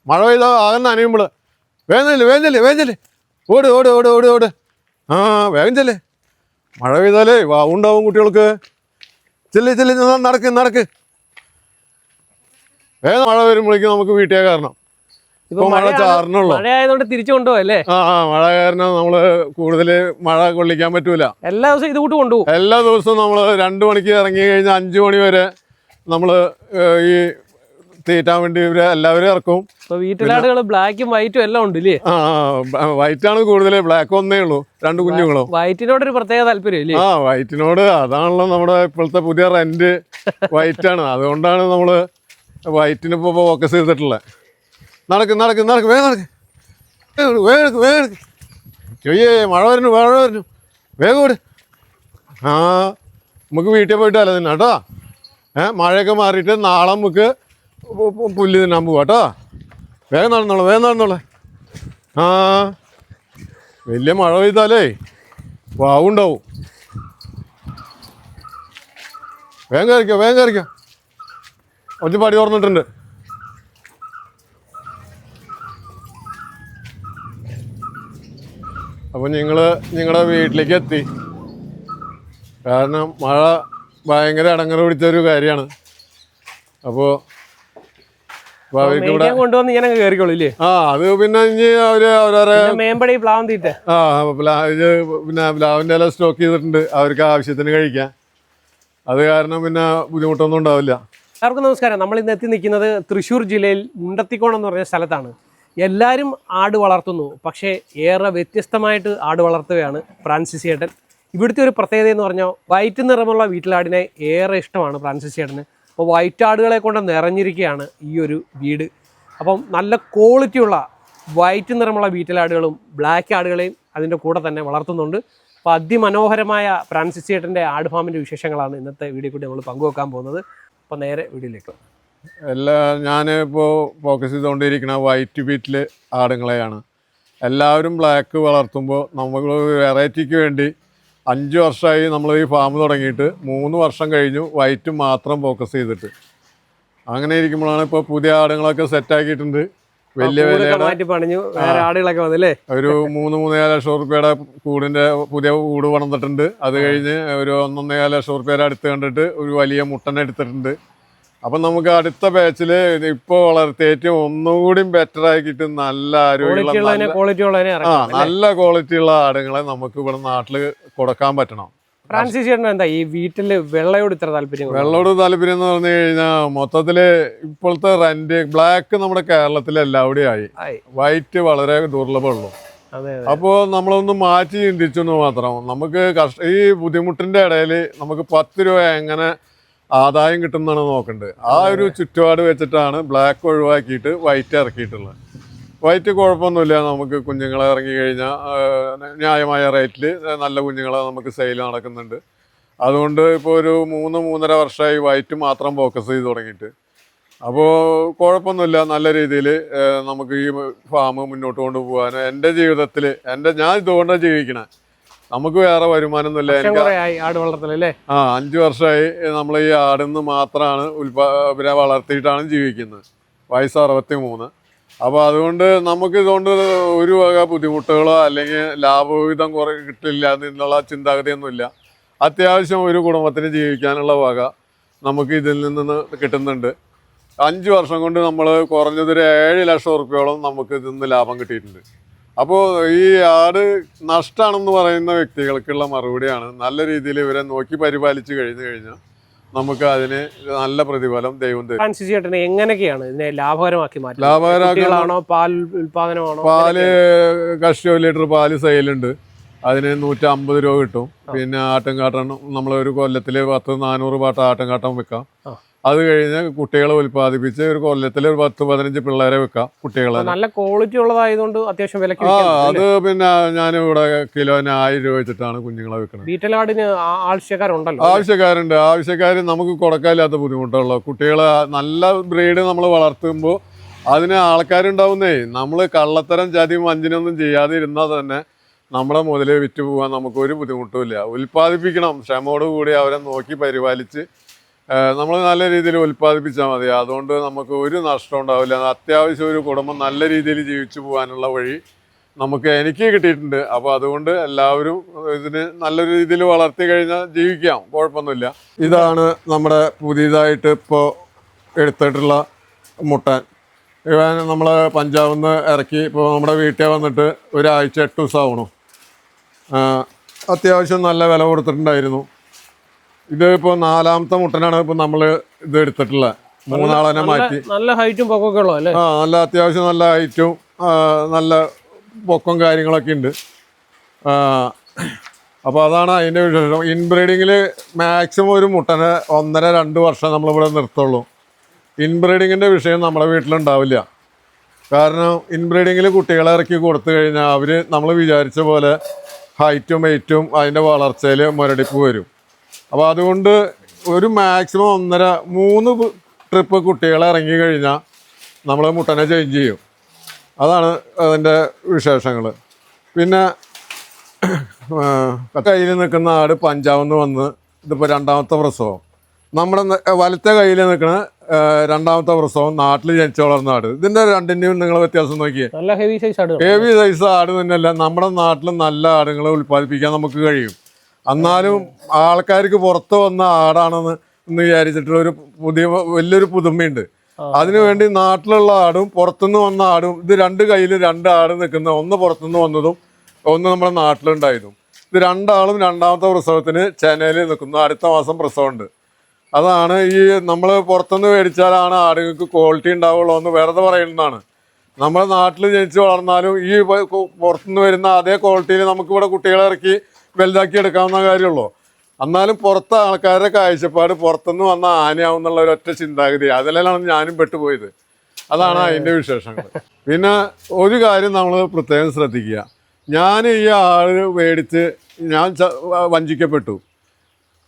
മഴ പെയ്താ ആകെ നനയുമ്പോൾ വേഗം ചെല്ലേ ഓട് ഓട് ഓട് ഓട് ഓട് ആ വേഗം ചെല്ലേ മഴ പെയ്താലേ വാവുണ്ടാവും കുട്ടികൾക്ക് ചെല്ലേ നടക്ക് വേഗം മഴ വരുമ്പോഴേക്കും നമുക്ക് വീട്ടിൽ കാരണം ഇപ്പൊ മഴ ചാറിനുള്ളൂ. മഴ ആയതുകൊണ്ട് തിരിച്ചു കൊണ്ടുപോകല്ലേ? മഴ കാരണം നമ്മള് കൂടുതൽ മഴ കൊള്ളിക്കാൻ പറ്റൂല. എല്ലാ ദിവസവും ഇത് കൂട്ട് കൊണ്ടുപോകും. എല്ലാ ദിവസവും നമ്മള് 2 മണിക്ക് ഇറങ്ങി കഴിഞ്ഞാൽ 5 മണി വരെ നമ്മള് ഈ തീറ്റാൻ വേണ്ടി എല്ലാവരും ഇറക്കും. വീട്ടിലാടുകൾ ബ്ലാക്കും വൈറ്റും എല്ലാം ഉണ്ട് ഇല്ലേ? വൈറ്റാണ് കൂടുതൽ, ബ്ലാക്ക് ഒന്നേ ഉള്ളൂ, 2 കുഞ്ഞുങ്ങളും. വൈറ്റിനോട് ഒരു പ്രത്യേക താല്പര്യം ഇല്ലേ? വൈറ്റിനോട് അതാണല്ലോ നമ്മുടെ ഇപ്പോഴത്തെ പുതിയ ട്രെൻഡ്, വൈറ്റാണ്. അതുകൊണ്ടാണ് നമ്മള് വൈറ്റിനിപ്പോ ഫോക്കസ് ചെയ്തിട്ടുള്ളത്. നടക്ക് വേഗം ചോയ്യേ മഴ വരുന്നു വേഗം ഓട്. നമുക്ക് വീട്ടിൽ പോയിട്ട് അല്ല തന്നെ കേട്ടോ. മഴയൊക്കെ മാറിയിട്ട് നാളെ നമുക്ക് പുല്ല് തിന്നാൻ പോവാ കേട്ടോ. വേഗം നടന്നോളെ. വലിയ മഴ പെയ്താലേ വാവുണ്ടാവും. വേഗം കയറിക്കോ കുറച്ച് പടി തുറന്നിട്ടുണ്ട്. അപ്പോൾ നിങ്ങളുടെ വീട്ടിലേക്ക് എത്തി. കാരണം മഴ ഭയങ്കര ഇടങ്ങറ് പിടിച്ചൊരു കാര്യമാണ്. അപ്പോൾ കൊണ്ടുവന്ന് ഇങ്ങനെ കയറിക്കോളൂല്ലേ? അത് പിന്നെ ഇനി അവരവരെ മേമ്പടി പ്ലാവൻ തീറ്റ പിന്നെ പ്ലാവിൻ്റെ ഇല സ്റ്റോക്ക് ചെയ്തിട്ടുണ്ട് അവർക്ക് ആവശ്യത്തിന് കഴിക്കാൻ. അത് കാരണം പിന്നെ ബുദ്ധിമുട്ടൊന്നും ഉണ്ടാവില്ല. എല്ലാവർക്കും നമസ്കാരം. നമ്മൾ ഇന്ന് എത്തി നിൽക്കുന്നത് തൃശ്ശൂർ ജില്ലയിൽ മുണ്ടത്തിക്കോണം എന്ന് പറഞ്ഞ സ്ഥലത്താണ്. എല്ലാവരും ആട് വളർത്തുന്നു, പക്ഷേ ഏറെ വ്യത്യസ്തമായിട്ട് ആട് വളർത്തുകയാണ് ഫ്രാൻസിസ് ചേട്ടൻ. ഇവിടുത്തെ ഒരു പ്രത്യേകത എന്ന് പറഞ്ഞാൽ വൈറ്റ് നിറമുള്ള വീട്ടിലാടിനെ ഏറെ ഇഷ്ടമാണ് ഫ്രാൻസിസ് ചേട്ടന്. അപ്പോൾ വൈറ്റ് ആടുകളെ കൊണ്ട് നിറഞ്ഞിരിക്കുകയാണ് ഈ ഒരു വീട്. അപ്പം നല്ല ക്വാളിറ്റിയുള്ള വൈറ്റ് നിറമുള്ള വീട്ടിലാടുകളും ബ്ലാക്ക് ആടുകളെയും അതിൻ്റെ കൂടെ തന്നെ വളർത്തുന്നുണ്ട്. അപ്പോൾ അതിമനോഹരമായ ഫ്രാൻസിസ് ചേട്ടൻ്റെ ആട് ഫാമിൻ്റെ വിശേഷങ്ങളാണ് ഇന്നത്തെ വീഡിയോ കൂടി നമ്മൾ പങ്കുവെക്കാൻ പോകുന്നത്. അപ്പോൾ നേരെ വീഡിയോയിലേക്ക്. ഞാനിപ്പോൾ ഫോക്കസ് ചെയ്തുകൊണ്ടിരിക്കുന്ന വൈറ്റ് ബീറ്റിൽ ആടുങ്ങളെയാണ്. എല്ലാവരും ബ്ലാക്ക് വളർത്തുമ്പോൾ നമ്മൾ വെറൈറ്റിക്ക് വേണ്ടി 5 വർഷമായി നമ്മൾ ഈ ഫാം തുടങ്ങിയിട്ട് 3 വർഷം കഴിഞ്ഞു വൈറ്റ് മാത്രം ഫോക്കസ് ചെയ്തിട്ട്. അങ്ങനെ ഇരിക്കുമ്പോഴാണ് ഇപ്പോൾ പുതിയ ആടുകളൊക്കെ സെറ്റാക്കിയിട്ടുണ്ട്. വലിയ ആടുകളൊക്കെ വന്നല്ലേ. ഒരു 3-3.5 ലക്ഷം റുപ്യയുടെ കൂടിൻ്റെ പുതിയ കൂട് പണിതിട്ടുണ്ട്. അത് കഴിഞ്ഞ് ഒരു 1-1.5 ലക്ഷം റുപ്യയുടെ അടുത്ത് കണ്ടിട്ട് ഒരു വലിയ മുട്ടനെ എടുത്തിട്ടുണ്ട്. അപ്പം നമുക്ക് അടുത്ത ബാച്ചിൽ ഇപ്പോൾ വളർത്തിയിട്ട് ഒന്നുകൂടി ബെറ്റർ ആക്കിയിട്ട് നല്ല ആരോഗ്യമുള്ള നല്ല ക്വാളിറ്റിയുള്ള ആടുകളെ നമുക്ക് ഇവിടെ നാട്ടിൽ കൊടുക്കാൻ പറ്റണം. ഫ്രാൻസിസ് ചേട്ടൻ എന്താ ഈ വീട്ടില് വെള്ളയോട് ഇത്ര താല്പര്യം? വെള്ളയോട് താല്പര്യം എന്ന് പറഞ്ഞു കഴിഞ്ഞാൽ മൊത്തത്തില് ഇപ്പോഴത്തെ റെന്റ് ബ്ലാക്ക് നമ്മുടെ കേരളത്തിൽ എല്ലാവിടെയും ആയി. വൈറ്റ് വളരെ ദുർലഭമുള്ളൂ. അപ്പോൾ നമ്മളൊന്ന് മാറ്റി ചിന്തിച്ചെന്ന് മാത്രം. നമുക്ക് ഈ ബുദ്ധിമുട്ടിന്റെ ഇടയിൽ നമുക്ക് 10 രൂപ എങ്ങനെ ആദായം കിട്ടുന്നതാണ് നോക്കേണ്ടത്. ആ ഒരു ചുറ്റുപാട് വെച്ചിട്ടാണ് ബ്ലാക്ക് ഒഴിവാക്കിയിട്ട് വൈറ്റ് ഇറക്കിയിട്ടുള്ളത്. വൈറ്റ് കുഴപ്പമൊന്നുമില്ല, നമുക്ക് കുഞ്ഞുങ്ങളെ ഇറങ്ങി കഴിഞ്ഞാൽ ന്യായമായ റേറ്റിൽ നല്ല കുഞ്ഞുങ്ങളെ നമുക്ക് സെയിൽ നടക്കുന്നുണ്ട്. അതുകൊണ്ട് ഇപ്പോൾ ഒരു 3-3.5 വർഷമായി വൈറ്റ് മാത്രം ഫോക്കസ് ചെയ്ത് തുടങ്ങിയിട്ട്. അപ്പോൾ കുഴപ്പമൊന്നുമില്ല, നല്ല രീതിയിൽ നമുക്ക് ഈ ഫാം മുന്നോട്ട് കൊണ്ടുപോകാൻ. എൻ്റെ ജീവിതത്തിൽ ഞാൻ ഇതുകൊണ്ടാണ് ജീവിക്കണേ. നമുക്ക് വേറെ വരുമാനമൊന്നുമില്ല. എനിക്ക് 5 വർഷമായി നമ്മൾ ഈ ആടിന്ന് മാത്രമാണ് വളർത്തിയിട്ടാണ് ജീവിക്കുന്നത്. വയസ്സ് 63. അപ്പോൾ അതുകൊണ്ട് നമുക്ക് ഇതുകൊണ്ട് ഒരു വക ബുദ്ധിമുട്ടുകളോ അല്ലെങ്കിൽ ലാഭവിഹിതം കിട്ടില്ല എന്നുള്ള ചിന്താഗതിയൊന്നുമില്ല. അത്യാവശ്യം ഒരു കുടുംബത്തിന് ജീവിക്കാനുള്ള വക നമുക്ക് ഇതിൽ നിന്ന് കിട്ടുന്നുണ്ട്. 5 വർഷം കൊണ്ട് നമ്മൾ കുറഞ്ഞതൊരു 7 ലക്ഷം റുപ്യോളം നമുക്ക് ഇതിൽ നിന്ന് ലാഭം കിട്ടിയിട്ടുണ്ട്. അപ്പോൾ ഈ ആട് നഷ്ടമാണെന്ന് പറയുന്ന വ്യക്തികൾക്കുള്ള മറുപടിയാണ്, നല്ല രീതിയിൽ ഇവരെ നോക്കി പരിപാലിച്ച് കഴിഞ്ഞാൽ നമുക്ക് അതിന് നല്ല പ്രതിഫലം ദൈവം തരും. ഫ്രാൻസിസ് ചേട്ടനെ എങ്ങനെയൊക്കെയാണ് ഇതിനെ ലാഭകരമാക്കി മാറ്റുന്നത്? ലാഭകരമാണോ? പാൽ ഉൽപാദനമാണോ? പാല് കഷ്ടി ലിറ്റർ പാല് സെയിലുണ്ട്. അതിന് 150 രൂപ കിട്ടും. പിന്നെ ആട്ടുംകാട്ടം നമ്മൾ ഒരു കൊല്ലത്തിൽ 100-400 പാട്ട ആട്ടുംകാട്ടം വെക്കാം. അത് കഴിഞ്ഞ് കുട്ടികളെ ഉൽപ്പാദിപ്പിച്ച് ഒരു കൊല്ലത്തിൽ ഒരു 10-15 പിള്ളേരെ വെക്കാം. കുട്ടികളെ നല്ല ക്വാളിറ്റി ഉള്ളതായതുകൊണ്ട് അത്യാവശ്യം വിലക്ക്. അത് പിന്നെ ഞാനിവിടെ കിലോന് 1000 രൂപ വെച്ചിട്ടാണ് കുഞ്ഞുങ്ങളെ വെക്കുന്നത്. വീട്ടിലാടിന് ആവശ്യക്കാരുണ്ടല്ലോ? ആവശ്യക്കാർ നമുക്ക് കൊടുക്കാനില്ലാത്ത ബുദ്ധിമുട്ടുള്ളൂ. കുട്ടികളെ നല്ല ബ്രീഡ് നമ്മൾ വളർത്തുമ്പോൾ അതിന് ആൾക്കാരുണ്ടാവുന്നേ. നമ്മൾ കള്ളത്തരം ചതിയും വഞ്ചനൊന്നും ചെയ്യാതെ ഇരുന്നാൽ തന്നെ നമ്മുടെ മുതൽ വിറ്റ് പോകാൻ നമുക്കൊരു ബുദ്ധിമുട്ടുമില്ല. ഉൽപ്പാദിപ്പിക്കണം, ക്ഷമയോടുകൂടി അവരെ നോക്കി പരിപാലിച്ച് നമ്മൾ നല്ല രീതിയിൽ ഉൽപ്പാദിപ്പിച്ചാൽ മതി. അതുകൊണ്ട് നമുക്ക് ഒരു നഷ്ടം ഉണ്ടാവില്ല. അത്യാവശ്യം ഒരു കുടുംബം നല്ല രീതിയിൽ ജീവിച്ചു പോകാനുള്ള വഴി എനിക്ക് കിട്ടിയിട്ടുണ്ട്. അപ്പോൾ അതുകൊണ്ട് എല്ലാവരും ഇതിന് നല്ലൊരു രീതിയിൽ വളർത്തി കഴിഞ്ഞാൽ ജീവിക്കാം, കുഴപ്പമൊന്നുമില്ല. ഇതാണ് നമ്മുടെ പുതിയതായിട്ട് ഇപ്പോൾ എടുത്തിട്ടുള്ള മുട്ടൻ. ഇവൻ നമ്മൾ പഞ്ചാബിൽ നിന്ന് ഇറക്കി ഇപ്പോൾ നമ്മുടെ വീട്ടിൽ വന്നിട്ട് ഒരാഴ്ച 8 ദിവസം ആവണു. അത്യാവശ്യം നല്ല വില കൊടുത്തിട്ടുണ്ടായിരുന്നു. ഇത് ഇപ്പോൾ 4ാമത്തെ മുട്ടനാണ് ഇപ്പോൾ നമ്മൾ ഇത് എടുത്തിട്ടുള്ളത്. 3 ആളെന്നെ മാറ്റി. നല്ല ഹൈറ്റും പൊക്കമൊക്കെ ഉള്ളൂ അല്ലേ? നല്ല അത്യാവശ്യം നല്ല ഹൈറ്റും നല്ല പൊക്കം കാര്യങ്ങളൊക്കെ ഉണ്ട്. അപ്പോൾ അതാണ് അതിൻ്റെ വിശേഷം. ഇൻബ്രീഡിങ്ങിൽ മാക്സിമം ഒരു മുട്ടനെ 1.5-2 വർഷം നമ്മളിവിടെ നിർത്തുള്ളൂ. ഇൻബ്രീഡിങ്ങിൻ്റെ വിഷയം നമ്മുടെ വീട്ടിലുണ്ടാവില്ല. കാരണം ഇൻബ്രീഡിങ്ങിൽ കുട്ടികളെ ഇറക്കി കൊടുത്തു കഴിഞ്ഞാൽ അവർ നമ്മൾ വിചാരിച്ച പോലെ ഹൈറ്റും വെയ്റ്റും അതിൻ്റെ വളർച്ചയിൽ മുരടിപ്പ് വരും. അപ്പോൾ അതുകൊണ്ട് ഒരു മാക്സിമം 1.5-3 ട്രിപ്പ് കുട്ടികളെ ഇറങ്ങി കഴിഞ്ഞാൽ നമ്മൾ മുട്ടനെ ചേഞ്ച് ചെയ്യും. അതാണ് അതിൻ്റെ വിശേഷങ്ങൾ. പിന്നെ കയ്യിൽ നിൽക്കുന്ന ആട് പഞ്ചാബിൽ നിന്ന് വന്ന് ഇതിപ്പോൾ 2ാമത്തെ പ്രസവം. നമ്മുടെ വലത്തെ കയ്യിൽ നിൽക്കുന്ന 2ാമത്തെ പ്രസവം നാട്ടിൽ ജനിച്ചു വളർന്ന ആട്. ഇതിൻ്റെ രണ്ടിൻ്റെയും നിങ്ങൾ വ്യത്യാസം നോക്കിയേ. നല്ല ഹെവി സൈസ് ആട് തന്നെയല്ല, നമ്മുടെ നാട്ടിൽ നല്ല ആടുകളെ ഉൽപ്പാദിപ്പിക്കാൻ നമുക്ക് കഴിയും. എന്നാലും ആൾക്കാർക്ക് പുറത്ത് വന്ന ആടാണെന്ന് വിചാരിച്ചിട്ട് വലിയൊരു പുതുമയുണ്ട്. അതിനുവേണ്ടി നാട്ടിലുള്ള ആടും പുറത്തുനിന്ന് വന്ന ആടും, ഇത് 2 കയ്യിൽ 2 ആട് നിൽക്കുന്ന, ഒന്ന് പുറത്തുനിന്ന് വന്നതും ഒന്ന് നമ്മുടെ നാട്ടിലുണ്ടായതും. ഇത് 2 ആളും 2ാമത്തെ പ്രസവത്തിന് ചെന്നൈയിൽ നിൽക്കുന്നു. അടുത്ത മാസം പ്രസവമുണ്ട്. അതാണ് ഈ നമ്മൾ പുറത്തുനിന്ന് മേടിച്ചാലാണ് ആടുകൾക്ക് ക്വാളിറ്റി ഉണ്ടാവുള്ളൂ എന്ന് വെറുതെ പറയുന്നതാണ്. നമ്മുടെ നാട്ടിൽ ജനിച്ച് വളർന്നാലും ഈ പുറത്തുനിന്ന് വരുന്ന അതേ ക്വാളിറ്റിയിൽ നമുക്കിവിടെ കുട്ടികളെ ഇറക്കി വലുതാക്കി എടുക്കാവുന്ന കാര്യമുള്ളൂ. എന്നാലും പുറത്തെ ആൾക്കാരുടെ കാഴ്ചപ്പാട് പുറത്തുനിന്ന് വന്ന ആനയാവും എന്നുള്ള ഒരൊറ്റ ചിന്താഗതി, അതിലാണ് ഞാനും പെട്ടുപോയത്. അതാണ് അതിൻ്റെ വിശേഷങ്ങൾ. പിന്നെ ഒരു കാര്യം നമ്മൾ പ്രത്യേകം ശ്രദ്ധിക്കുക. ഞാൻ ഈ ആട് മേടിച്ച് ഞാൻ വഞ്ചിക്കപ്പെട്ടു.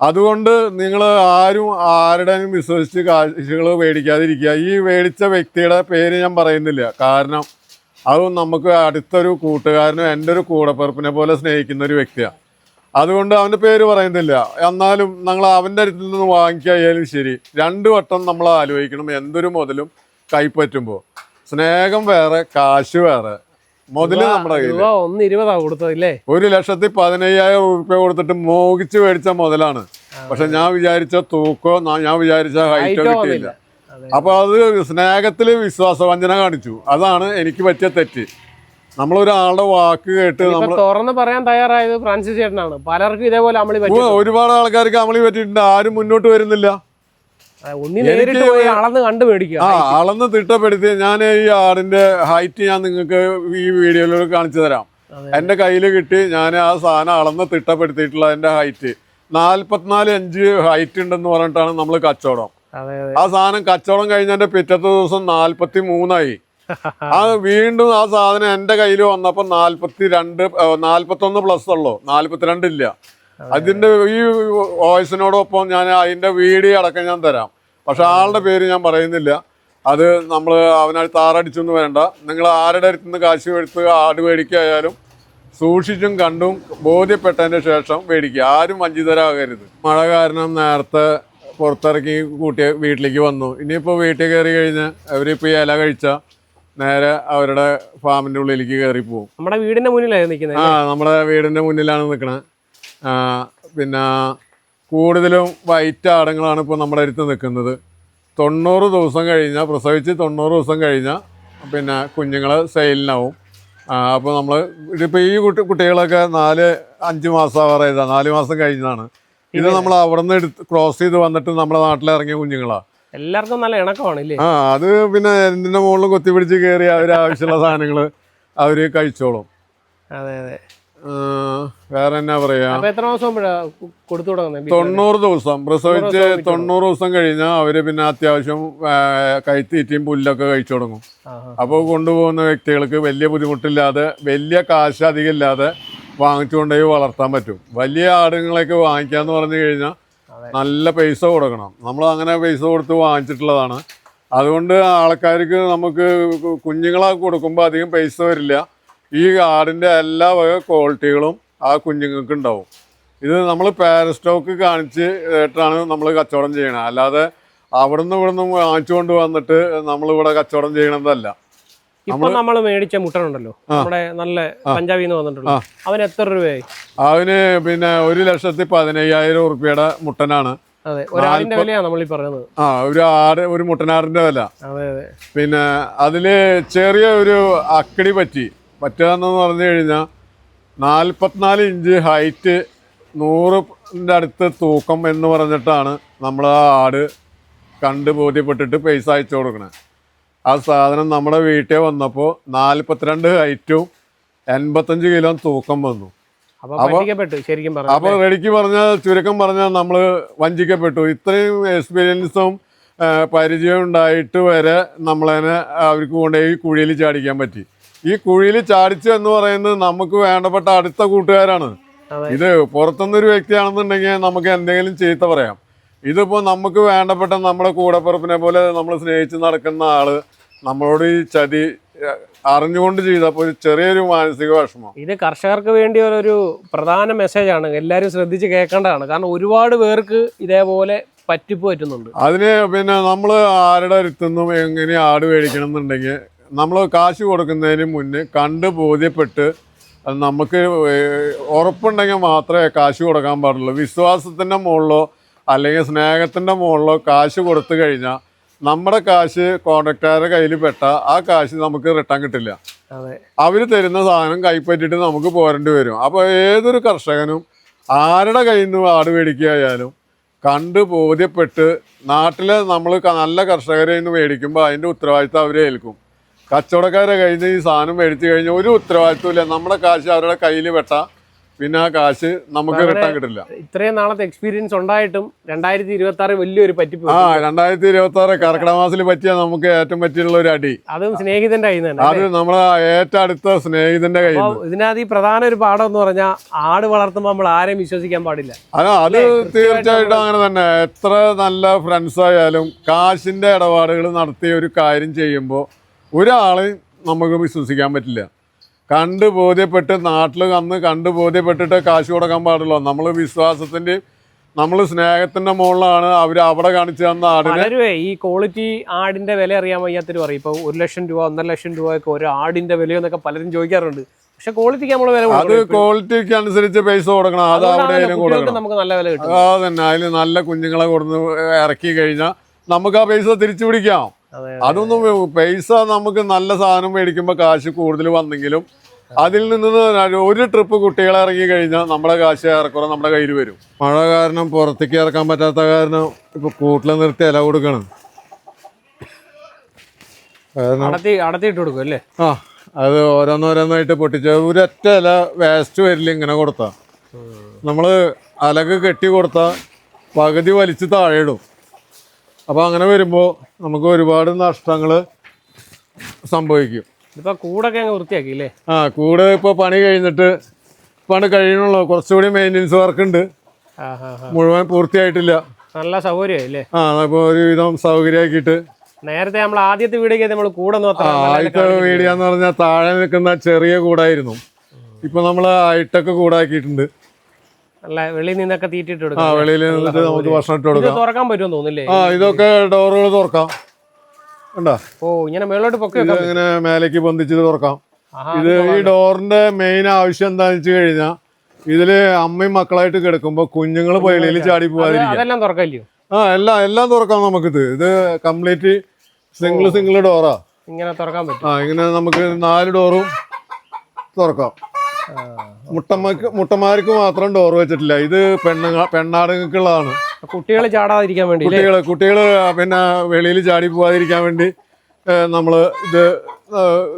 അതുകൊണ്ട് നിങ്ങൾ ആരും ആരുടെയും വിശ്വസിച്ച് കാശുകൾ മേടിക്കാതിരിക്കുക. ഈ മേടിച്ച വ്യക്തിയുടെ പേര് ഞാൻ പറയുന്നില്ല. കാരണം അത് നമുക്ക് അടുത്തൊരു കൂട്ടുകാരനും എൻ്റെ ഒരു കൂടപ്പിറപ്പിനെ പോലെ സ്നേഹിക്കുന്ന ഒരു വ്യക്തിയാണ്. അതുകൊണ്ട് അവൻ്റെ പേര് പറയുന്നില്ല. എന്നാലും നിങ്ങൾ അവൻ്റെ അടുത്തിൽ നിന്ന് വാങ്ങിക്കായാലും ശരി, 2 വട്ടം നമ്മൾ ആലോചിക്കണം. എന്തൊരു മുതലും കൈപ്പറ്റുമ്പോൾ സ്നേഹം വേറെ, കാശ് വേറെ. മുതല് നമ്മുടെ കയ്യിൽ 1,15,000 രൂപ കൊടുത്തിട്ട് മോഹിച്ച് മേടിച്ച മുതലാണ്. പക്ഷെ ഞാൻ വിചാരിച്ച തൂക്കോ ഞാൻ വിചാരിച്ച ഹൈറ്റോ കിട്ടിയില്ല. അപ്പൊ അത് സ്നേഹത്തില് വിശ്വാസവഞ്ചന കാണിച്ചു. അതാണ് എനിക്ക് പറ്റിയ തെറ്റ്. നമ്മളൊരാളുടെ വാക്ക് കേട്ട് നമ്മൾ തുറന്ന് പറയാൻ തയ്യാറായത് ഫ്രാൻസിസ് ചേട്ടനാണ്. പലർക്കും ഇതേപോലെ ഒരുപാട് ആൾക്കാർക്ക് അമളി പറ്റിയിട്ടുണ്ട്. ആരും മുന്നോട്ട് വരുന്നില്ല. അളന്ന് തിട്ടപ്പെടുത്തി ഞാൻ ഈ ആടിന്റെ ഹൈറ്റ് ഞാൻ നിങ്ങൾക്ക് ഈ വീഡിയോയിൽ കാണിച്ചു തരാം. എന്റെ കയ്യിൽ കിട്ടി. ഞാൻ ആ സാധനം അളന്ന് തിട്ടപ്പെടുത്തിയിട്ടുള്ള എന്റെ ഹൈറ്റ് 44 ഇഞ്ച് ഹൈറ്റ് ഉണ്ടെന്ന് പറഞ്ഞിട്ടാണ് നമ്മൾ കച്ചവടം. ആ സാധനം കച്ചവടം കഴിഞ്ഞതിന്റെ പിറ്റത്തെ ദിവസം 43 വീണ്ടും ആ സാധനം എന്റെ കയ്യിൽ വന്നപ്പോ 41 പ്ലസ് ഉള്ളൂ, 42 ഇല്ല. അതിന്റെ ഈ വോയിസിനോടൊപ്പം ഞാൻ അതിന്റെ വീഡിയോ അടക്കം ഞാൻ തരാം. പക്ഷെ ആളുടെ പേര് ഞാൻ പറയുന്നില്ല. അത് നമ്മൾ അവനാൽ താറടിച്ചൊന്നും വേണ്ട. നിങ്ങൾ ആരുടെ അടുത്ത് നിന്ന് കാശ് എടുത്ത് ആട് മേടിക്കായാലും സൂക്ഷിച്ചും കണ്ടും ബോധ്യപ്പെട്ടതിന് ശേഷം മേടിക്കുക. ആരും വഞ്ചിതരാകരുത്. മഴ കാരണം നേരത്തെ പുറത്തിറക്കി കൂട്ടിയ വീട്ടിലേക്ക് വന്നു. ഇനിയിപ്പോൾ വീട്ടിൽ കയറി കഴിഞ്ഞ് അവരിപ്പോൾ ഈ ഇല കഴിച്ചാൽ നേരെ അവരുടെ ഫാമിൻ്റെ ഉള്ളിലേക്ക് കയറി പോകും. നമ്മുടെ വീടിൻ്റെ മുന്നിലാണ് നിൽക്കുന്നത്. നമ്മുടെ വീടിൻ്റെ മുന്നിലാണ് നിൽക്കണത്. പിന്നെ കൂടുതലും വൈറ്റ് ആടുകളാണ് ഇപ്പോൾ നമ്മുടെ അടുത്ത് നിൽക്കുന്നത്. 90 ദിവസം കഴിഞ്ഞാൽ, പ്രസവിച്ച് 90 ദിവസം കഴിഞ്ഞാൽ പിന്നെ കുഞ്ഞുങ്ങൾ സെയിലിനാവും. അപ്പോൾ നമ്മൾ ഇതിപ്പോൾ ഈ കുട്ടികളൊക്കെ 4-5 മാസം ആവാറായതാണ്. 4 മാസം കഴിഞ്ഞതാണ്. ഇത് നമ്മൾ അവിടെ നിന്ന് ക്രോസ് ചെയ്ത് വന്നിട്ട് നമ്മുടെ നാട്ടിലിറങ്ങിയ കുഞ്ഞുങ്ങളാണ്. എല്ലാവർക്കും നല്ല ഇണക്കമാണ്. അത് പിന്നെ എന്തിൻ്റെ മുകളിലും കൊത്തിപ്പിടിച്ച് കയറി ആവശ്യമുള്ള സാധനങ്ങൾ അവർ കഴിച്ചോളും. അതെ അതെ. വേറെ എന്നാ പറയാ, 90 ദിവസം പ്രസവിച്ച് 90 ദിവസം കഴിഞ്ഞാൽ അവര് പിന്നെ അത്യാവശ്യം കൈത്തീറ്റയും പുല്ലൊക്കെ കഴിച്ചു തുടങ്ങും. അപ്പോൾ കൊണ്ടുപോകുന്ന വ്യക്തികൾക്ക് വലിയ ബുദ്ധിമുട്ടില്ലാതെ, വലിയ കാശ് അധികം ഇല്ലാതെ വാങ്ങിച്ചുകൊണ്ടുപോയി വളർത്താൻ പറ്റും. വലിയ ആടുകളൊക്കെ വാങ്ങിക്കാന്ന് പറഞ്ഞു കഴിഞ്ഞാൽ നല്ല പൈസ കൊടുക്കണം. നമ്മൾ അങ്ങനെ പൈസ കൊടുത്ത് വാങ്ങിച്ചിട്ടുള്ളതാണ്. അതുകൊണ്ട് ആൾക്കാർക്ക് നമുക്ക് കുഞ്ഞുങ്ങളെ കൊടുക്കുമ്പോൾ അധികം പൈസ വരില്ല. ഈ ആടിൻ്റെ എല്ലാ വക ക്വാളിറ്റികളും ആ കുഞ്ഞുങ്ങൾക്ക് ഉണ്ടാവും. ഇത് നമ്മൾ പാരസ്റ്റോക്ക് കാണിച്ചിട്ടാണ് നമ്മൾ കച്ചവടം ചെയ്യണത്. അല്ലാതെ അവിടുന്ന് വാങ്ങിച്ചുകൊണ്ട് വന്നിട്ട് നമ്മളിവിടെ കച്ചവടം ചെയ്യണതല്ല. ഇപ്പൊ നമ്മൾ മേടിച്ച മുട്ടനുണ്ടല്ലോ, നമ്മുടെ നല്ല പഞ്ചാബിന്ന് വന്നിട്ടുള്ളൂ, അവന് എത്ര രൂപയായി? അവന് പിന്നെ 1,15,000 ഉറുപ്പിയുടെ മുട്ടനാണ്. അതെ, ഒരാടിന്റെ വിലയാണ് നമ്മൾ ഈ പറയുന്നത്. ഒരു മുട്ടനാടിന്റെ വില. അതെ അതെ. പിന്നെ അതില് ചെറിയ ഒരു അക്കടി പറ്റുകയെന്ന് പറഞ്ഞു കഴിഞ്ഞാൽ 44 ഇഞ്ച് ഹൈറ്റ്, 100ന്റെ അടുത്ത് തൂക്കം എന്ന് പറഞ്ഞിട്ടാണ് നമ്മൾ ആ ആട് കണ്ട് ബോധ്യപ്പെട്ടിട്ട് പൈസ അയച്ചു കൊടുക്കണേ. ആ സാധനം നമ്മുടെ വീട്ടിൽ വന്നപ്പോൾ 42 ഹൈറ്റും 85 കിലോ തൂക്കം വന്നു. അപ്പൊ റെഡിക്ക് പറഞ്ഞാൽ, ചുരുക്കം പറഞ്ഞാൽ നമ്മൾ വഞ്ചിക്കപ്പെട്ടു. ഇത്രയും എക്സ്പീരിയൻസും പരിചയം ഉണ്ടായിട്ട് വരെ നമ്മളതിനെ അവർക്ക് കൊണ്ടുപോയി കുഴിയിൽ ചാടിക്കാൻ പറ്റി. ഈ കുഴിയിൽ ചാടിച്ചു എന്ന് പറയുന്നത് നമുക്ക് വേണ്ടപ്പെട്ട അടുത്ത കൂട്ടുകാരാണ്. ഇത് പുറത്തുനിന്നൊരു വ്യക്തിയാണെന്നുണ്ടെങ്കിൽ നമുക്ക് എന്തെങ്കിലും ചീത്ത പറയാം. ഇതിപ്പോൾ നമുക്ക് വേണ്ടപ്പെട്ട നമ്മുടെ കൂടപ്പിറപ്പിനെ പോലെ നമ്മൾ സ്നേഹിച്ച് നടക്കുന്ന ആള് നമ്മളോട് ഈ ചതി അറിഞ്ഞുകൊണ്ട് ചെയ്തപ്പോൾ ചെറിയൊരു മാനസിക വിഷമം. ഇത് കർഷകർക്ക് വേണ്ടി ഒരു പ്രധാന മെസ്സേജാണ്, എല്ലാവരും ശ്രദ്ധിച്ച് കേൾക്കേണ്ടതാണ്. കാരണം ഒരുപാട് പേർക്ക് ഇതേപോലെ പറ്റിപ്പ് പറ്റുന്നുണ്ട്. അതിന് പിന്നെ നമ്മൾ ആരുടെ അടുത്തുനിന്നും എങ്ങനെ ആട് മേടിക്കണം എന്നുണ്ടെങ്കിൽ നമ്മൾ കാശ് കൊടുക്കുന്നതിന് മുന്നേ കണ്ട് ബോധ്യപ്പെട്ട് നമുക്ക് ഉറപ്പുണ്ടെങ്കിൽ മാത്രമേ കാശ് കൊടുക്കാൻ പാടുള്ളൂ. വിശ്വാസത്തിൻ്റെ മുകളിലോ അല്ലെങ്കിൽ സ്നേഹത്തിൻ്റെ മുകളിലോ കാശ് കൊടുത്തു കഴിഞ്ഞാൽ നമ്മുടെ കാശ് കോൺട്രാക്ടറുടെ കയ്യിൽ പെട്ട ആ കാശ് നമുക്ക് റിട്ടേൺ കിട്ടില്ല. അവർ തരുന്ന സാധനം കൈപ്പറ്റിയിട്ട് നമുക്ക് പോരേണ്ടി വരും. അപ്പോൾ ഏതൊരു കർഷകനും ആരുടെ കയ്യിൽ നിന്ന് ആട് മേടിക്കുകയായാലും കണ്ട് ബോധ്യപ്പെട്ട് നാട്ടിലെ നമ്മൾ നല്ല കർഷകരെ നിന്ന് മേടിക്കുമ്പോൾ അതിൻ്റെ ഉത്തരവാദിത്തം അവരെ ഏൽക്കും. കച്ചവടക്കാരെ കയ്യിൽ നിന്ന് ഈ സാധനം മേടിച്ചു കഴിഞ്ഞാൽ ഒരു ഉത്തരവാദിത്വമില്ല. നമ്മുടെ കാശ് അവരുടെ കയ്യിൽ പെട്ടാൽ പിന്നെ ആ കാശ് നമുക്ക് റിട്ടേൺ കിട്ടില്ല. ഇത്രയും നാളത്തെ എക്സ്പീരിയൻസ് ഉണ്ടായിട്ടും 2026 വലിയൊരു പറ്റിപ്പ്. 2026 കർക്കിടക മാസത്തിൽ പറ്റിയ നമുക്ക് ഏറ്റവും പറ്റിയുള്ള ഒരു അടി, അതും സ്നേഹിതന്റെ കയ്യിൽ നിന്ന്. അത് നമ്മളെ ഏറ്റവും അടുത്ത സ്നേഹിതന്റെ കയ്യിൽ നിന്ന്. ഇതിനകത്ത് ഈ പ്രധാന ഒരു പാഠം എന്ന് പറഞ്ഞാൽ ആട് വളർത്തുമ്പോൾ നമ്മൾ ആരെയും വിശ്വസിക്കാൻ പാടില്ല. അത് തീർച്ചയായിട്ടും അങ്ങനെ തന്നെ. എത്ര നല്ല ഫ്രണ്ട്സ് ആയാലും കാശിന്റെ ഇടപാടുകൾ നടത്തിയ ഒരു കാര്യം ചെയ്യുമ്പോൾ ഒരാളെയും നമുക്ക് വിശ്വസിക്കാൻ പറ്റില്ല. കണ്ട് ബോധ്യപ്പെട്ട് നാട്ടിൽ കണ്ട് ബോധ്യപ്പെട്ടിട്ട് കാശ് കൊടുക്കാൻ പാടുള്ളൂ. നമ്മൾ വിശ്വാസത്തിൻ്റെയും നമ്മൾ സ്നേഹത്തിൻ്റെ മുകളിലാണ് അവർ അവിടെ കാണിച്ചു തന്ന ആടിനെ. ഈ ക്വാളിറ്റി ആടിന്റെ വില അറിയാൻ വയ്യാത്തൊരു പറയും. ഇപ്പോൾ 1 ലക്ഷം രൂപ 1.5 ലക്ഷം രൂപയൊക്കെ ഒരു ആടിന്റെ വിലയെന്നൊക്കെ പലരും ചോദിക്കാറുണ്ട്. പക്ഷെ ക്വാളിറ്റിക്ക് നമ്മൾ വില, അത് ക്വാളിറ്റിക്ക് അനുസരിച്ച് പൈസ കൊടുക്കണം. അത് അവിടെ കൊടുക്കണം. നമുക്ക് നല്ല വില കിട്ടും. അതന്നെ, അതിൽ നല്ല കുഞ്ഞുങ്ങളെ കൊടുന്ന് ഇറക്കി കഴിഞ്ഞാൽ നമുക്ക് ആ പൈസ തിരിച്ചു പിടിക്കാം. അതൊന്നും പൈസ നമുക്ക് നല്ല സാധനം മേടിക്കുമ്പോൾ കാശ് കൂടുതൽ വന്നെങ്കിലും അതിൽ നിന്ന് ഒരു ട്രിപ്പ് കുട്ടികളെ ഇറങ്ങി കഴിഞ്ഞാൽ നമ്മുടെ കാശ് ഏറെക്കുറെ നമ്മുടെ കയ്യിൽ വരും. മഴ കാരണം പുറത്തേക്ക് ഇറക്കാൻ പറ്റാത്ത കാരണം ഇപ്പൊ കൂട്ടിൽ നിർത്തി ഇല കൊടുക്കണം. അടത്തിയിട്ട് കൊടുക്കും അല്ലേ? ആ, അത് ഓരോന്നോരോന്നായിട്ട് പൊട്ടിച്ച് ഒരൊറ്റ ഇല വേസ്റ്റ് വരില്ല. ഇങ്ങനെ കൊടുത്താ നമ്മള് അലക്ക് കെട്ടി കൊടുത്താൽ പകുതി വലിച്ച് താഴെ ഇടും. അപ്പോൾ അങ്ങനെ വരുമ്പോൾ നമുക്ക് ഒരുപാട് നഷ്ടങ്ങൾ സംഭവിക്കും. ഇപ്പൊ കൂടൊക്കെ അങ്ങ് വൃത്തിയാക്കി അല്ലേ? കൂട് ഇപ്പോൾ പണി കഴിഞ്ഞിട്ട് കഴിയണുള്ളൂ. കുറച്ചുകൂടി മെയിൻ്റെനൻസ് വർക്ക് ഉണ്ട്, മുഴുവൻ പൂർത്തിയായിട്ടില്ല. നല്ല സൗകര്യമായില്ലേ? അപ്പോൾ ഒരുവിധം സൗകര്യമാക്കിയിട്ട്. നേരത്തെ നമ്മൾ ആദ്യത്തെ വീഡിയോ നമ്മൾ കൂടെ ആദ്യത്തെ വീഡിയോ എന്ന് പറഞ്ഞാൽ താഴെ നിൽക്കുന്ന ചെറിയ കൂടായിരുന്നു. ഇപ്പൊ നമ്മൾ ഹൈടെക് കൂടാക്കിയിട്ടുണ്ട്. വെളിയിൽ നിന്നൊക്കെ തീറ്റിട്ട് കൊടുക്കാം. വെളിയിൽ നിന്നിട്ട് നമുക്ക് ഭക്ഷണം ഇട്ട് കൊടുക്കാം. തുറക്കാൻ പറ്റുമെന്ന് തോന്നില്ലേ? ഇതൊക്കെ ഡോറുകൾ തുറക്കാം. ഇങ്ങനെ മേലോട്ട് പൊക്കെ ഇങ്ങനെ മേലേക്ക് പൊന്തിച്ച് തുറക്കാം. ഇത് ഈ ഡോറിന്റെ മെയിൻ ആവശ്യം എന്താന്ന് വെച്ച് കഴിഞ്ഞാൽ ഇതില് അമ്മയും മക്കളായിട്ട് കിടക്കുമ്പോ കുഞ്ഞുങ്ങൾ വെളിയിൽ ചാടി പോവാതിരിക്കും. എല്ലാം തുറക്കാം നമുക്കിത്. ഇത് കംപ്ലീറ്റ് സിംഗിൾ ഡോറാ. ഇങ്ങനെ തുറക്കാൻ പറ്റും. ഇങ്ങനെ നമുക്ക് 4 ഡോറും തുറക്കാം. മുട്ടന്മാർക്ക് മാത്രം ഡോർ വെച്ചിട്ടില്ല. ഇത് പെണ്ണാടുകൾക്കുള്ളതാണ്. കുട്ടികൾ ചാടാതിരിക്കാൻ വേണ്ടി, കുട്ടികൾ പിന്നെ വെളിയിൽ ചാടി പോവാതിരിക്കാൻ വേണ്ടി നമ്മൾ ഇത്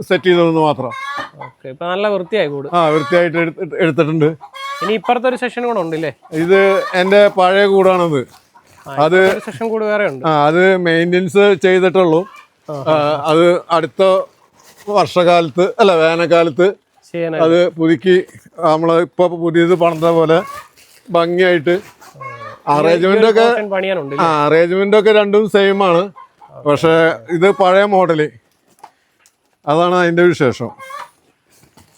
സെറ്റ് ചെയ്തതെന്ന് മാത്രം. നല്ല വൃത്തിയായി കൂട്. വൃത്തിയായിട്ട് എടുത്തിട്ടുണ്ട്. ഇനി ഇപ്പുറത്തെ ഒരു സെഷൻ കൂടെ ഉണ്ടല്ലേ? ഇത് എന്റെ പഴയ കൂടാണത്. അത് സെഷൻ കൂട് വേറെ ഉണ്ട്. അത് മെയിൻ്റെനൻസ് ചെയ്തിട്ടുള്ളൂ. അത് അടുത്ത വർഷകാലത്ത് വേനൽക്കാലത്ത് അത് പുതുക്കി നമ്മൾ ഇപ്പൊ പുതിയത് പണിത പോലെ ഭംഗിയായിട്ട് അറേഞ്ച്മെന്റ് ഒക്കെ രണ്ടും സെയിം ആണ്. പക്ഷെ ഇത് പഴയ മോഡല്, അതാണ് അതിന്റെ വിശേഷം.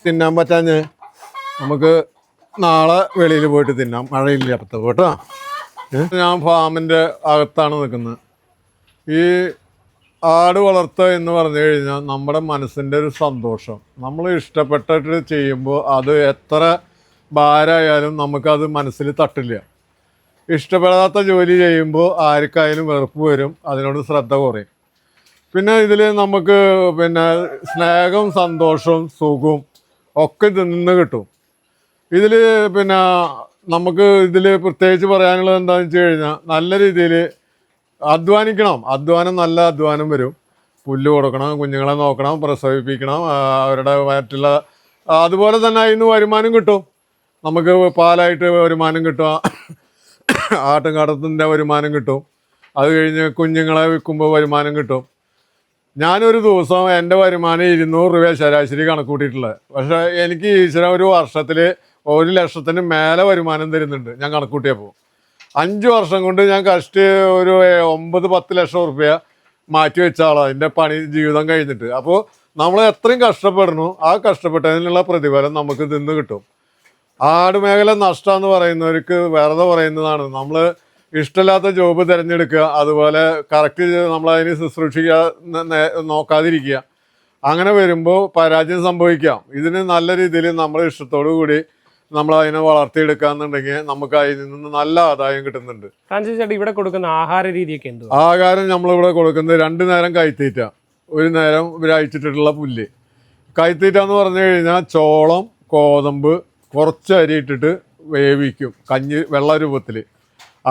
തിന്നാൻ പറ്റാഞ്ഞ് നമുക്ക് നാളെ വെളിയിൽ പോയിട്ട് തിന്നാം, മഴയില്ലാത്ത കേട്ടോ. ഞാൻ ഫാമിൻ്റെ അകത്താണ് നിൽക്കുന്നത്. ഈ ആട് വളർത്തുക എന്ന് പറഞ്ഞു കഴിഞ്ഞാൽ നമ്മുടെ മനസ്സിൻ്റെ ഒരു സന്തോഷം. നമ്മൾ ഇഷ്ടപ്പെട്ടിട്ട് ചെയ്യുമ്പോൾ അത് എത്ര ഭാരമായാലും നമുക്കത് മനസ്സിൽ തട്ടില്ല. ഇഷ്ടപ്പെടാത്ത ജോലി ചെയ്യുമ്പോൾ ആർക്കായാലും വെറുപ്പ് വരും, അതിനോട് ശ്രദ്ധ കുറയും. പിന്നെ ഇതിൽ നമുക്ക് പിന്നെ സ്നേഹവും സന്തോഷവും സുഖവും ഒക്കെ ഇതിൽ നിന്ന് കിട്ടും. ഇതിൽ പിന്നെ നമുക്ക് ഇതിൽ പ്രത്യേകിച്ച് പറയാനുള്ളത് എന്താണെന്ന് വെച്ച് കഴിഞ്ഞാൽ നല്ല രീതിയിൽ അധ്വാനിക്കണം. അധ്വാനം, നല്ല അധ്വാനം വരും. പുല്ല് കൊടുക്കണം, കുഞ്ഞുങ്ങളെ നോക്കണം, പ്രസവിപ്പിക്കണം, അവരുടെ മറ്റുള്ള അതുപോലെ തന്നെ അതിന് വരുമാനം കിട്ടും. നമുക്ക് പാലായിട്ട് വരുമാനം കിട്ടും, ആട്ടുംകാട്ടത്തിൻ്റെ വരുമാനം കിട്ടും. അത് കഴിഞ്ഞ് കുഞ്ഞുങ്ങളെ വിൽക്കുമ്പോൾ വരുമാനം കിട്ടും. ഞാനൊരു ദിവസം എൻ്റെ വരുമാനം 200 രൂപ ശരാശരി കണക്ക് കൂട്ടിയിട്ടുള്ളത്. പക്ഷേ എനിക്ക് ഈശ്വരൻ ഒരു വർഷത്തിൽ 1 ലക്ഷത്തിന് മേലെ വരുമാനം തരുന്നുണ്ട്. ഞാൻ കണക്ക് കൂട്ടിയപ്പോൾ 5 വർഷം കൊണ്ട് ഞാൻ ഒരു 9-10 ലക്ഷം റുപ്യ മാറ്റി വെച്ച ആളാണ് എൻ്റെ പണി ജീവിതം കഴിഞ്ഞിട്ട്. അപ്പോൾ നമ്മൾ എത്രയും കഷ്ടപ്പെടണു, ആ കഷ്ടപ്പെട്ടതിനുള്ള പ്രതിഫലം നമുക്ക് നിന്ന് കിട്ടും. ആട് മേഖല നഷ്ടമെന്ന് പറയുന്നവർക്ക് വെറുതെ പറയുന്നതാണ്. നമ്മൾ ഇഷ്ടമില്ലാത്ത ജോബ് തിരഞ്ഞെടുക്കുക, അതുപോലെ കറക്റ്റ് നമ്മളതിന് നോക്കാതിരിക്കുക. അങ്ങനെ വരുമ്പോൾ പരാജയം സംഭവിക്കാം. ഇതിന് നല്ല രീതിയിൽ നമ്മുടെ ഇഷ്ടത്തോടു കൂടി നമ്മളതിനെ വളർത്തിയെടുക്കാന്നുണ്ടെങ്കിൽ നമുക്ക് അതിൽ നിന്ന് നല്ല ആദായം കിട്ടുന്നുണ്ട്. ഫ്രാൻസിസ് ചേട്ടാ, ഇവിടെ കൊടുക്കുന്ന ആഹാര രീതിയൊക്കെ എന്ത്? ആഹാരം നമ്മളിവിടെ കൊടുക്കുന്നത് 2 നേരം കൈത്തീറ്റ, 1 നേരം അയച്ചിട്ടുള്ള പുല്ല്. കൈത്തീറ്റ എന്ന് പറഞ്ഞു കഴിഞ്ഞാൽ ചോളം, ഗോതമ്പ്, കുറച്ച് അരി ഇട്ടിട്ട് വേവിക്കും, കഞ്ഞി വെള്ള രൂപത്തിൽ.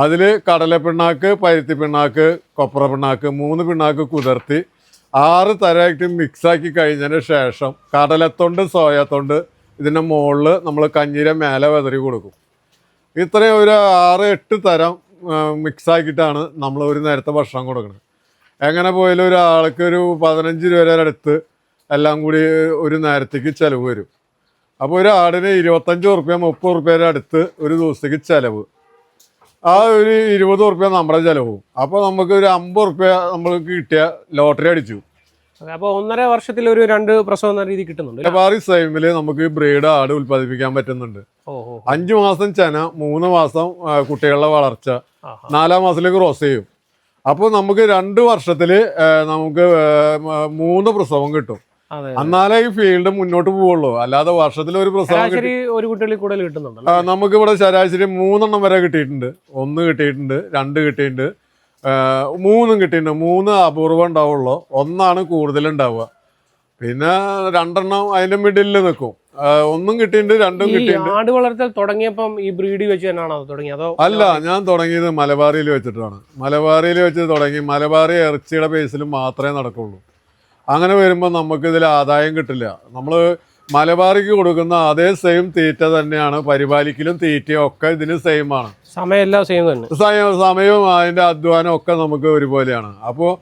അതിൽ കടലപ്പിണ്ണാക്ക്, പരുത്തി പിണ്ണാക്ക്, കൊപ്ര പിണ്ണാക്ക്, 3 പിണ്ണാക്ക് കുതിർത്തി 6 തരമായിട്ട് മിക്സാക്കി കഴിഞ്ഞതിന് ശേഷം കടലത്തൊണ്ട്, സോയാത്തൊണ്ട് ഇതിൻ്റെ മുകളിൽ നമ്മൾ കഞ്ഞിയുടെ മേലെ വെതറി കൊടുക്കും. ഇത്രയും ഒരു 6-8 തരം മിക്സാക്കിയിട്ടാണ് നമ്മൾ ഒരു നേരത്തെ ഭക്ഷണം കൊടുക്കുന്നത്. എങ്ങനെ പോയാലും ഒരാൾക്ക് ഒരു 15 രൂപ അടുത്ത് എല്ലാം കൂടി ഒരു നേരത്തേക്ക് ചിലവ് വരും. അപ്പോൾ ഒരു ആടിന് 25 റുപ്യ 30 റുപ്യയുടെ അടുത്ത് ഒരു ദിവസത്തേക്ക് ചിലവ്. ആ ഒരു 20 റുപ്യ നമ്മുടെ ചിലവും. അപ്പോൾ നമുക്ക് ഒരു 50 റുപ്യ നമ്മൾക്ക് കിട്ടിയ ലോട്ടറി അടിച്ചു. അപ്പോൾ 1.5 വർഷത്തിൽ ഒരു 2 പ്രസവം എന്ന രീതി കിട്ടുന്നുണ്ട്. മലബാറി ടൈമിൽ നമുക്ക് ബ്രീഡ് ആട് ഉൽപ്പാദിപ്പിക്കാൻ പറ്റുന്നുണ്ട്. 5 മാസം ചെന, 3 മാസം കുട്ടികളുടെ വളർച്ച, 4-ാം മാസത്തിലേക്ക് ക്രോസ് ചെയ്യും. അപ്പോൾ നമുക്ക് 2 വർഷത്തിൽ നമുക്ക് 3 പ്രസവം കിട്ടും. എന്നാലേ ഈ ഫീൽഡ് മുന്നോട്ട് പോവുള്ളൂ. അല്ലാതെ വർഷത്തിൽ ഒരു പ്രസവം ഒരു കുട്ടികളിൽ കൂടുതൽ കിട്ടുന്നുണ്ട്. നമുക്ക് ഇവിടെ ശരാശരി 3 വരെ കിട്ടിയിട്ടുണ്ട്. 1 കിട്ടിയിട്ടുണ്ട്, 2 കിട്ടിയിട്ടുണ്ട്, 3 കിട്ടിയിട്ടുണ്ട്. 3 അപൂർവം ഉണ്ടാവുള്ളൂ, 1 കൂടുതൽ ഉണ്ടാവുക. പിന്നെ 2 അതിന്റെ മിഡിലിൽ നിൽക്കും. 1 കിട്ടിയിട്ടുണ്ട്, 2 കിട്ടിയിട്ടുണ്ട്. ആട് വളർത്തൽ തുടങ്ങിയപ്പം ഈ ബ്രീഡ് വെച്ച് തന്നെയാണോ തുടങ്ങിയത്? അല്ല, ഞാൻ തുടങ്ങിയത് മലബാറിയിൽ വെച്ചിട്ടാണ്. മലബാറിയിൽ വെച്ച് തുടങ്ങി. മലബാറി ഇറച്ചിയുടെ ബേസിൽ മാത്രമേ നടക്കുള്ളൂ. അങ്ങനെ വരുമ്പോൾ നമുക്ക് ഇതിൽ ആദായം കിട്ടില്ല. നമ്മൾ മലബാറിക്ക് കൊടുക്കുന്ന അതേ സെയിം തീറ്റ തന്നെയാണ് പരിപാലിക്കലും തീറ്റയും ഒക്കെ ഇതിന് സെയിം ആണ്. സമയമെല്ലാം സെയിം തന്നെ. സമയവും അതിൻ്റെ അധ്വാനം ഒക്കെ നമുക്ക് ഒരുപോലെയാണ്. അപ്പോൾ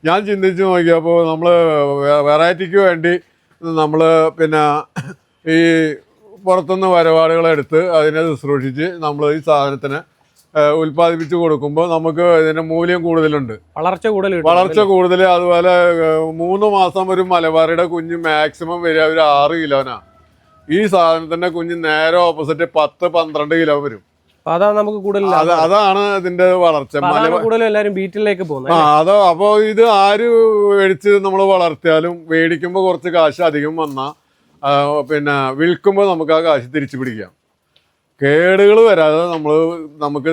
ഞാൻ ചിന്തിച്ച് നോക്കിയപ്പോൾ നമ്മൾ വെറൈറ്റിക്ക് വേണ്ടി നമ്മൾ പിന്നെ ഈ പുറത്തുനിന്ന് വരവാടുകളെടുത്ത് അതിനെ ശുശ്രൂഷിച്ച് നമ്മൾ ഈ സാധനത്തിന് ഉൽപ്പാദിപ്പിച്ച് കൊടുക്കുമ്പോൾ നമുക്ക് ഇതിന്റെ മൂല്യം കൂടുതലുണ്ട്, വളർച്ച കൂടുതൽ. അതുപോലെ 3 മാസം ഒരു മലബാറിയുടെ കുഞ്ഞ് മാക്സിമം വരിക ഒരു 6 കിലോനാ. ഈ സാധനത്തിന്റെ കുഞ്ഞ് നേരെ ഓപ്പോസിറ്റ് 10-12 കിലോ വരും. അതാണ് ഇതിന്റെ വളർച്ച. ബീറ്റിലേക്ക് പോകുന്നത്. അതോ അപ്പോൾ ഇത് ആര് മേടിച്ച് നമ്മൾ വളർത്തിയാലും മേടിക്കുമ്പോൾ കുറച്ച് കാശ് അധികം വന്നാൽ പിന്നെ വിൽക്കുമ്പോൾ നമുക്ക് ആ കാശ് തിരിച്ചു പിടിക്കാം. കേടുകൾ വരാതെ നമുക്ക്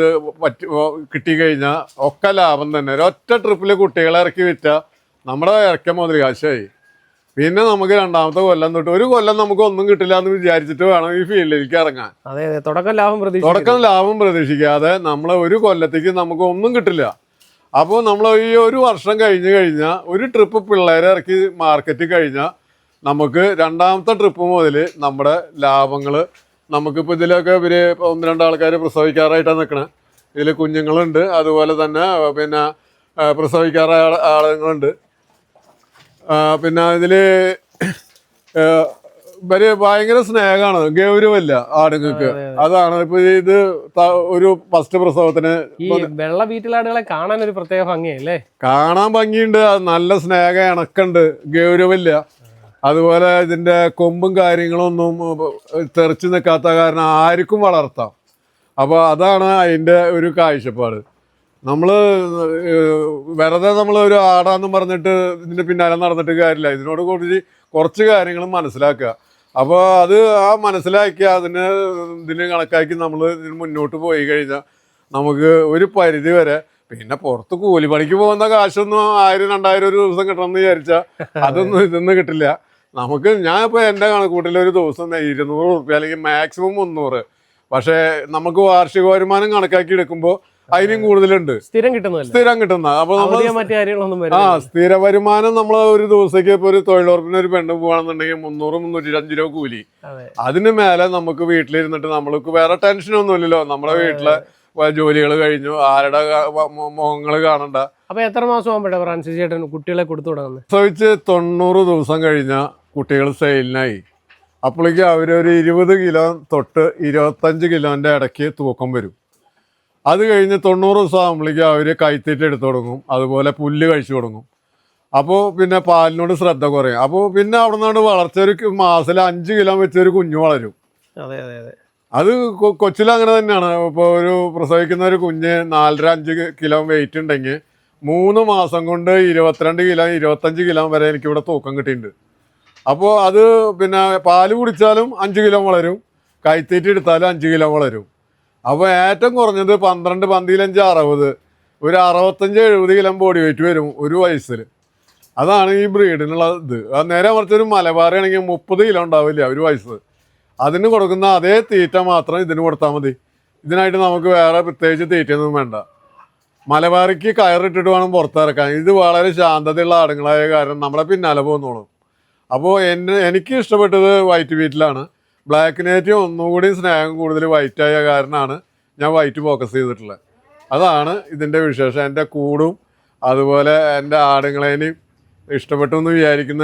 കിട്ടിക്കഴിഞ്ഞാൽ ഒക്കെ ലാഭം തന്നെ. ഒരൊറ്റ ട്രിപ്പിൽ കുട്ടികളെ ഇറക്കി വിറ്റാൽ നമ്മുടെ ഇറക്കിയ മുതൽ കാശായി. പിന്നെ നമുക്ക് 2-ാമത്തെ കൊല്ലം തൊട്ട് ഒരു കൊല്ലം നമുക്ക് ഒന്നും കിട്ടില്ല എന്ന് വിചാരിച്ചിട്ട് വേണം ഈ ഫീൽഡിലേക്ക് ഇറങ്ങാൻ. തുടക്കം ലാഭം പ്രതീക്ഷിക്കാതെ നമ്മളെ ഒരു കൊല്ലത്തേക്ക് നമുക്ക് ഒന്നും കിട്ടില്ല. അപ്പോൾ നമ്മൾ ഈ ഒരു വർഷം കഴിഞ്ഞ് കഴിഞ്ഞാൽ ഒരു ട്രിപ്പ് പിള്ളേരെ ഇറക്കി മാർക്കറ്റിൽ കഴിഞ്ഞാൽ നമുക്ക് 2-ാമത്തെ ട്രിപ്പ് മുതൽ നമ്മുടെ ലാഭങ്ങൾ നമുക്കിപ്പോൾ ഇതിലൊക്കെ ഇവര് 1-2 ആൾക്കാർ പ്രസവിക്കാറായിട്ടാണ് നിൽക്കണത്. ഇതിൽ കുഞ്ഞുങ്ങളുണ്ട്, അതുപോലെ തന്നെ പിന്നെ പ്രസവിക്കാറായ ആളുകളുണ്ട്. പിന്നെ ഇതിൽ ഇവര് ഭയങ്കര സ്നേഹമാണ്, ഗൗരവമില്ല ആടുങ്ങൾക്ക്. അതാണ് ഇപ്പൊ ഇത് ഒരു ഫസ്റ്റ് പ്രസവത്തിന് വെള്ള വീട്ടിലാടുകളെ കാണാൻ ഒരു പ്രത്യേക ഭംഗിയല്ലേ? കാണാൻ ഭംഗിയുണ്ട്, നല്ല സ്നേഹം, ഇണക്കുണ്ട്, ഗൗരവമില്ല. അതുപോലെ ഇതിൻ്റെ കൊമ്പും കാര്യങ്ങളൊന്നും തെറിച്ച് നിൽക്കാത്ത കാരണം ആർക്കും വളർത്താം. അപ്പോൾ അതാണ് അതിൻ്റെ ഒരു കാഴ്ചപ്പാട്. നമ്മൾ വെറുതെ നമ്മളൊരു ആടാന്നും പറഞ്ഞിട്ട് ഇതിൻ്റെ പിന്നാലെ നടന്നിട്ട് കാര്യമില്ല. ഇതിനോട് കുറച്ച് കാര്യങ്ങൾ മനസ്സിലാക്കുക. അപ്പോൾ അത് മനസ്സിലാക്കി ഇതിന് കണക്കാക്കി നമ്മൾ ഇതിന് മുന്നോട്ട് പോയി കഴിഞ്ഞാൽ നമുക്ക് ഒരു പരിധി വരെ, പിന്നെ പുറത്ത് കൂലിപ്പണിക്ക് പോകുന്ന കാശൊന്നും 1000-2000 ഒരു ദിവസം കിട്ടണമെന്ന് വിചാരിച്ചാൽ അതൊന്നും ഇതൊന്നും കിട്ടില്ല നമുക്ക്. ഞാൻ ഇപ്പോൾ എൻ്റെ കണക്കൂട്ടിൽ ഒരു ദിവസം 200 റുപ്യ അല്ലെങ്കിൽ മാക്സിമം 300. പക്ഷേ നമുക്ക് വാർഷിക വരുമാനം കണക്കാക്കി എടുക്കുമ്പോൾ അതിനും കൂടുതലുണ്ട്, സ്ഥിരം കിട്ടുന്ന. അപ്പൊ സ്ഥിര വരുമാനം നമ്മൾ ഒരു ദിവസത്തേക്ക് ഇപ്പൊ ഒരു തൊഴിലുറപ്പിന് ഒരു പെണ്ണ് പോവാണെന്നുണ്ടെങ്കിൽ 300-305 രൂപ കൂലി. അതിന് മേലെ നമുക്ക് വീട്ടിലിരുന്നിട്ട് നമ്മൾക്ക് വേറെ ടെൻഷനൊന്നും ഇല്ലല്ലോ. നമ്മളെ വീട്ടിലെ ജോലികൾ കഴിഞ്ഞു, ആരുടെ മുഖങ്ങള് കാണണ്ട. അപ്പൊ എത്ര മാസം ആകുമ്പോഴേ ഫ്രാൻസിസ് ചേട്ടൻ കുട്ടികളെ കൊടുത്തു തുടങ്ങുന്നത്? പ്രസവിച്ച് 90 ദിവസം കഴിഞ്ഞ കുട്ടികൾ സെയിലിനായി. അപ്പോഴേക്ക് അവരൊരു 20 കിലോ തൊട്ട് 25 കിലോന്റെ ഇടയ്ക്ക് തൂക്കം വരും. അത് കഴിഞ്ഞ് 90 ദിവസം ആകുമ്പോഴേക്കും അവർ കൈത്തീറ്റ എടുത്തു തുടങ്ങും, അതുപോലെ പുല്ല് കഴിച്ചു തുടങ്ങും. അപ്പോൾ പിന്നെ പാലിനോട് ശ്രദ്ധ കുറയും. അപ്പോൾ പിന്നെ അവിടെ നിന്നാണ് വളർച്ച. ഒരു മാസത്തിൽ 5 കിലോ വെച്ചൊരു കുഞ്ഞു വളരും. അത് കൊച്ചിലങ്ങനെ തന്നെയാണ്. ഇപ്പോൾ ഒരു പ്രസവിക്കുന്ന ഒരു കുഞ്ഞ് 4-5 കിലോ വെയിറ്റ് ഉണ്ടെങ്കിൽ 3 മാസം കൊണ്ട് 22 കിലോ 25 കിലോ വരെ എനിക്കിവിടെ തൂക്കം കിട്ടിയിട്ടുണ്ട്. അപ്പോൾ അത് പിന്നെ പാല് കുടിച്ചാലും 5 കിലോ വളരും, കൈത്തീറ്റ എടുത്താലും 5 കിലോ വളരും. അപ്പോൾ ഏറ്റവും കുറഞ്ഞത് 12, 15, 60, ഒരു 65-70 കിലോ ബോഡി വെയിറ്റ് വരും ഒരു വയസ്സിൽ. അതാണ് ഈ ബ്രീഡിനുള്ള ഇത്. നേരെ മറിച്ചൊരു മലബാറി ആണെങ്കിൽ 30 കിലോ ഉണ്ടാവില്ല ഒരു വയസ്സ്. അതിന് കൊടുക്കുന്ന അതേ തീറ്റ മാത്രം ഇതിന് കൊടുത്താൽ മതി. ഇതിനായിട്ട് നമുക്ക് വേറെ പ്രത്യേകിച്ച് തീറ്റയൊന്നും വേണ്ട. മലബാറിക്ക് കയറിട്ടിട്ട് വേണം പുറത്തിറക്കാൻ. ഇത് വളരെ ശാന്തതയുള്ള ആടുകളായ കാരണം നമ്മളെ പിന്നാലെ പോകുന്നോളും. അപ്പോൾ എനിക്ക് ഇഷ്ടപ്പെട്ടത് വൈറ്റ് വീറ്റിലാണ്. ബ്ലാക്കിനേറ്റ് ഒന്നുകൂടി സ്നേഹം കൂടുതൽ വൈറ്റായ കാരണമാണ് ഞാൻ വൈറ്റ് ഫോക്കസ് ചെയ്തിട്ടുള്ളത്. അതാണ് ഇതിൻ്റെ വിശേഷം. എൻ്റെ കൂടും അതുപോലെ എൻ്റെ ആടുകളേനെയും ഇഷ്ടപ്പെട്ടു എന്ന് വിചാരിക്കുന്ന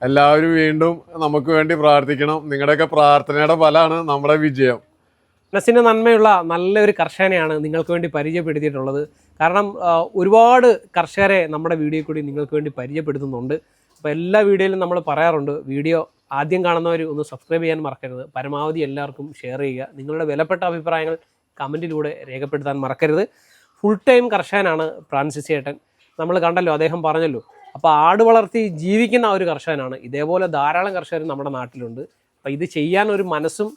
എല്ലാവരും വീണ്ടും നമുക്ക് വേണ്ടി പ്രാർത്ഥിക്കണം. നിങ്ങളുടെയൊക്കെ പ്രാർത്ഥനയുടെ ഫലമാണ് നമ്മുടെ വിജയം. മനസ്സിന് നന്മയുള്ള നല്ലൊരു കർഷകനെയാണ് നിങ്ങൾക്ക് വേണ്ടി പരിചയപ്പെടുത്തിയിട്ടുള്ളത്. കാരണം ഒരുപാട് കർഷകരെ നമ്മുടെ വീഡിയോയിൽ കൂടി നിങ്ങൾക്ക് വേണ്ടി പരിചയപ്പെടുത്തുന്നുണ്ട്. അപ്പോൾ എല്ലാ വീഡിയോയിലും നമ്മൾ പറയാറുണ്ട്, വീഡിയോ ആദ്യം കാണുന്നവർ ഒന്ന് സബ്സ്ക്രൈബ് ചെയ്യാൻ മറക്കരുത്. പരമാവധി എല്ലാവർക്കും ഷെയർ ചെയ്യുക. നിങ്ങളുടെ വിലപ്പെട്ട അഭിപ്രായങ്ങൾ കമൻറ്റിലൂടെ രേഖപ്പെടുത്താൻ മറക്കരുത്. ഫുൾ ടൈം കർഷകനാണ് ഫ്രാൻസിസ് ചേട്ടൻ. നമ്മൾ കണ്ടല്ലോ, അദ്ദേഹം പറഞ്ഞല്ലോ. അപ്പോൾ ആട് വളർത്തി ജീവിക്കുന്ന ഒരു കർഷകനാണ്. ഇതേപോലെ ധാരാളം കർഷകർ നമ്മുടെ നാട്ടിലുണ്ട്. അപ്പോൾ ഇത് ചെയ്യാൻ ഒരു മനസ്സും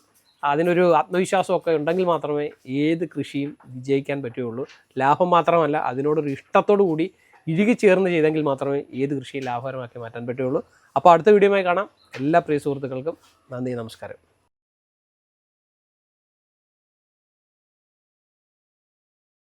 അതിനൊരു ആത്മവിശ്വാസമൊക്കെ ഉണ്ടെങ്കിൽ മാത്രമേ ഏത് കൃഷിയും വിജയിക്കാൻ പറ്റുകയുള്ളൂ. ലാഭം മാത്രമല്ല, അതിനോടൊരു ഇഷ്ടത്തോടു കൂടി ഇഴുകി ചേർന്ന് ചെയ്തെങ്കിൽ മാത്രമേ ഏത് കൃഷിയും ലാഭകരമാക്കി മാറ്റാൻ പറ്റുകയുള്ളൂ. അപ്പോൾ അടുത്ത വീഡിയോയുമായി കാണാം. എല്ലാ പ്രിയ സുഹൃത്തുക്കൾക്കും നന്ദി, നമസ്കാരം.